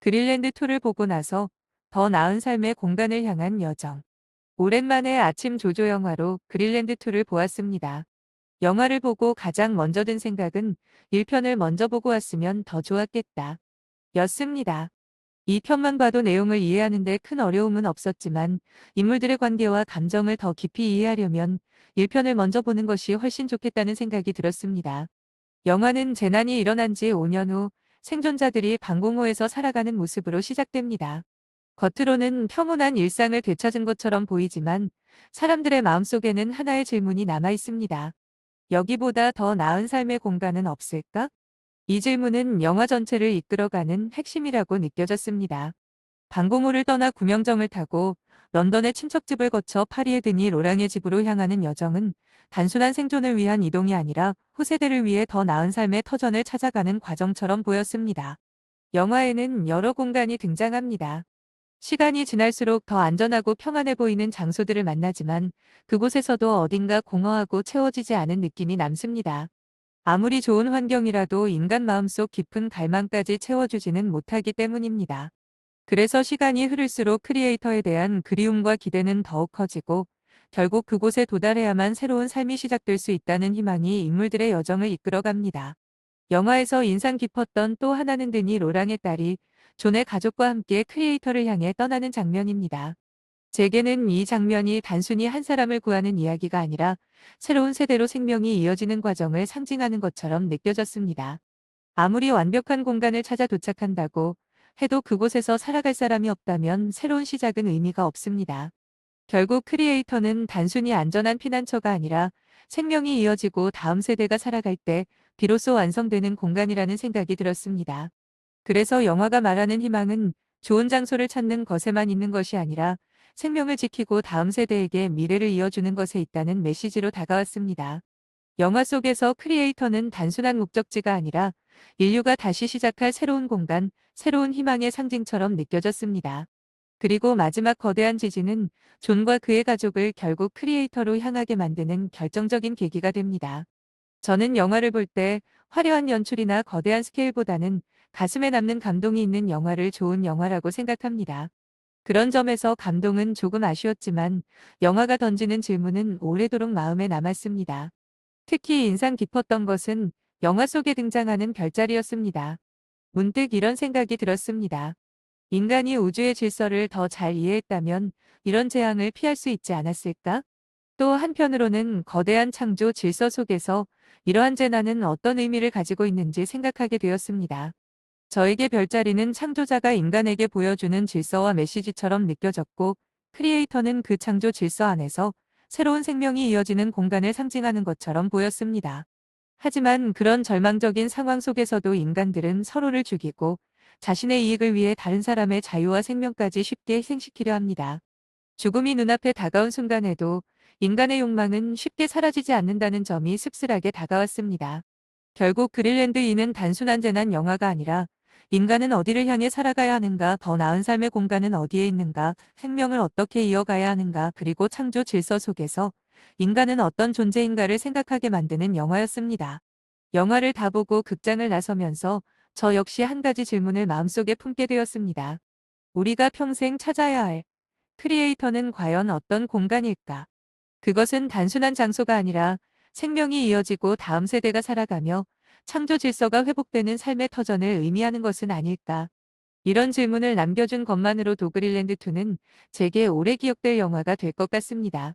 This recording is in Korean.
그린랜드2를 보고 나서 더 나은 삶의 공간을 향한 여정. 오랜만에 아침 조조 영화로 그린랜드2를 보았습니다. 영화를 보고 가장 먼저 든 생각은 1편을 먼저 보고 왔으면 더 좋았겠다. 였습니다. 2편만 봐도 내용을 이해하는 데 큰 어려움은 없었지만 인물들의 관계와 감정을 더 깊이 이해하려면 1편을 먼저 보는 것이 훨씬 좋겠다는 생각이 들었습니다. 영화는 재난이 일어난 지 5년 후 생존자들이 방공호에서 살아가는 모습으로 시작됩니다. 겉으로는 평온한 일상을 되찾은 것처럼 보이지만 사람들의 마음속에는 하나의 질문이 남아 있습니다. 여기보다 더 나은 삶의 공간은 없을까? 이 질문은 영화 전체를 이끌어가는 핵심이라고 느껴졌습니다. 방공호를 떠나 구명정을 타고 런던의 친척집을 거쳐 파리에 드니 로랑의 집으로 향하는 여정은 단순한 생존을 위한 이동이 아니라 후세대를 위해 더 나은 삶의 터전을 찾아가는 과정처럼 보였습니다. 영화에는 여러 공간이 등장합니다. 시간이 지날수록 더 안전하고 평안해 보이는 장소들을 만나지만 그곳에서도 어딘가 공허하고 채워지지 않은 느낌이 남습니다. 아무리 좋은 환경이라도 인간 마음속 깊은 갈망까지 채워주지는 못하기 때문입니다. 그래서 시간이 흐를수록 크리에이터에 대한 그리움과 기대는 더욱 커지고 결국 그곳에 도달해야만 새로운 삶이 시작될 수 있다는 희망이 인물들의 여정을 이끌어갑니다. 영화에서 인상 깊었던 또 하나는 드니 로랑의 딸이 존의 가족과 함께 크리에이터를 향해 떠나는 장면입니다. 제게는 이 장면이 단순히 한 사람을 구하는 이야기가 아니라 새로운 세대로 생명이 이어지는 과정을 상징하는 것처럼 느껴졌습니다. 아무리 완벽한 공간을 찾아 도착한다고 해도 그곳에서 살아갈 사람이 없다면 새로운 시작은 의미가 없습니다. 결국 크리에이터는 단순히 안전한 피난처가 아니라 생명이 이어지고 다음 세대가 살아갈 때 비로소 완성되는 공간이라는 생각이 들었습니다. 그래서 영화가 말하는 희망은 좋은 장소를 찾는 것에만 있는 것이 아니라 생명을 지키고 다음 세대에게 미래를 이어주는 것에 있다는 메시지로 다가왔습니다. 영화 속에서 크리에이터는 단순한 목적지가 아니라 인류가 다시 시작할 새로운 공간, 새로운 희망의 상징처럼 느껴졌습니다. 그리고 마지막 거대한 지진은 존과 그의 가족을 결국 크리에이터로 향하게 만드는 결정적인 계기가 됩니다. 저는 영화를 볼 때 화려한 연출이나 거대한 스케일보다는 가슴에 남는 감동이 있는 영화를 좋은 영화라고 생각합니다. 그런 점에서 감동은 조금 아쉬웠지만 영화가 던지는 질문은 오래도록 마음에 남았습니다. 특히 인상 깊었던 것은 영화 속에 등장하는 별자리였습니다. 문득 이런 생각이 들었습니다. 인간이 우주의 질서를 더 잘 이해했다면 이런 재앙을 피할 수 있지 않았을까? 또 한편으로는 거대한 창조 질서 속에서 이러한 재난은 어떤 의미를 가지고 있는지 생각하게 되었습니다. 저에게 별자리는 창조자가 인간에게 보여주는 질서와 메시지처럼 느껴졌고, 크리에이터는 그 창조 질서 안에서 새로운 생명이 이어지는 공간을 상징하는 것처럼 보였습니다. 하지만 그런 절망적인 상황 속에서도 인간들은 서로를 죽이고 자신의 이익을 위해 다른 사람의 자유와 생명까지 쉽게 희생시키려 합니다. 죽음이 눈앞에 다가온 순간에도 인간의 욕망은 쉽게 사라지지 않는다는 점이 씁쓸하게 다가왔습니다. 결국 그린랜드2는 단순한 재난 영화가 아니라 인간은 어디를 향해 살아가야 하는가, 더 나은 삶의 공간은 어디에 있는가, 생명을 어떻게 이어가야 하는가, 그리고 창조 질서 속에서 인간은 어떤 존재인가를 생각하게 만드는 영화였습니다. 영화를 다 보고 극장을 나서면서 저 역시 한 가지 질문을 마음속에 품게 되었습니다. 우리가 평생 찾아야 할 크리에이터는 과연 어떤 공간일까? 그것은 단순한 장소가 아니라 생명이 이어지고 다음 세대가 살아가며 창조 질서가 회복되는 삶의 터전을 의미하는 것은 아닐까? 이런 질문을 남겨준 것만으로도 그린랜드2는 제게 오래 기억될 영화가 될 것 같습니다.